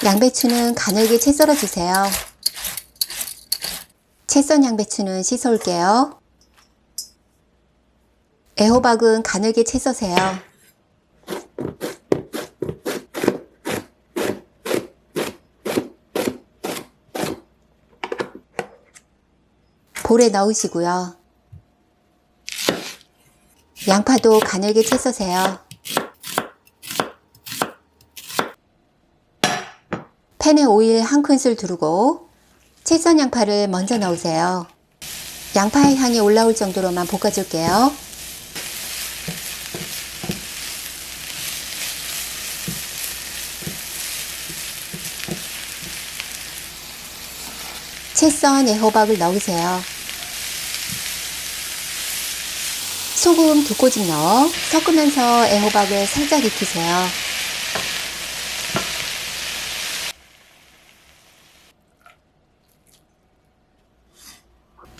양배추는 가늘게 채 썰어주세요. 채 썬 양배추는 씻어 올게요. 애호박은 가늘게 채 써세요. 볼에 넣으시고요. 양파도 가늘게 채 써세요. 팬에 오일 1큰술 두르고 채 썬 양파를 먼저 넣으세요. 양파의 향이 올라올 정도로만 볶아줄게요. 채 썬 애호박을 넣으세요. 소금 2꼬집 넣어 섞으면서 애호박을 살짝 익히세요.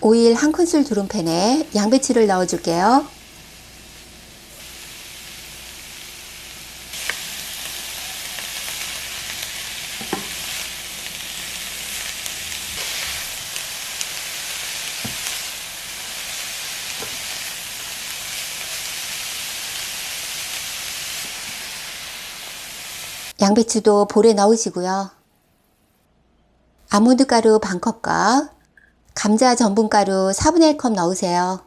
오일 1큰술 두른 팬에 양배추를 넣어줄게요. 양배추도 볼에 넣으시고요. 아몬드 가루 반컵과 감자 전분가루 1/4 컵 넣으세요.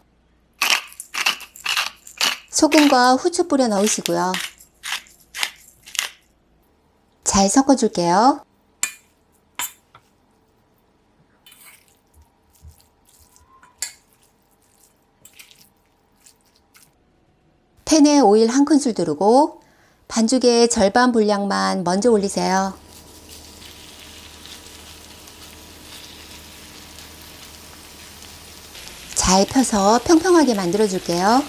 소금과 후추 뿌려 넣으시고요. 잘 섞어줄게요. 팬에 오일 1큰술 두르고 반죽의 절반 분량만 먼저 올리세요. 잘 펴서 평평하게 만들어 줄게요.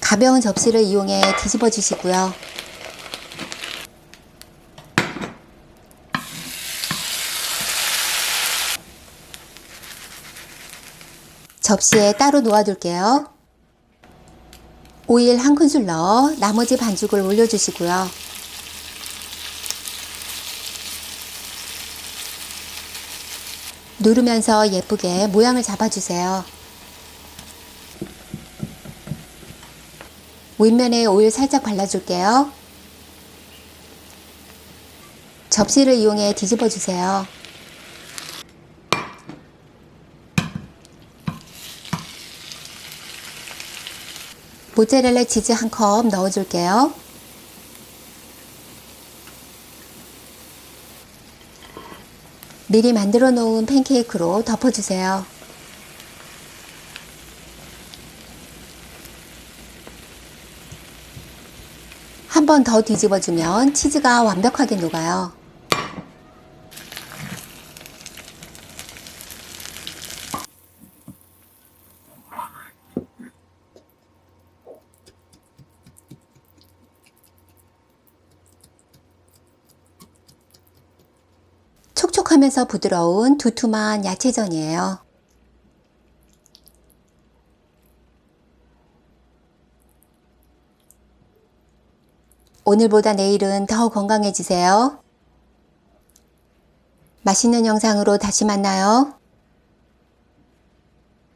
가벼운 접시를 이용해 뒤집어 주시고요. 접시에 따로 놓아둘게요. 오일 1큰술 넣어 나머지 반죽을 올려주시고요. 누르면서 예쁘게 모양을 잡아주세요. 윗면에 오일 살짝 발라줄게요. 접시를 이용해 뒤집어 주세요. 모짜렐라 치즈 1컵 넣어줄게요. 미리 만들어 놓은 팬케이크로 덮어주세요. 한 번 더 뒤집어주면 치즈가 완벽하게 녹아요. 촉촉하면서 부드러운 두툼한 야채전이에요. 오늘보다 내일은 더 건강해지세요. 맛있는 영상으로 다시 만나요.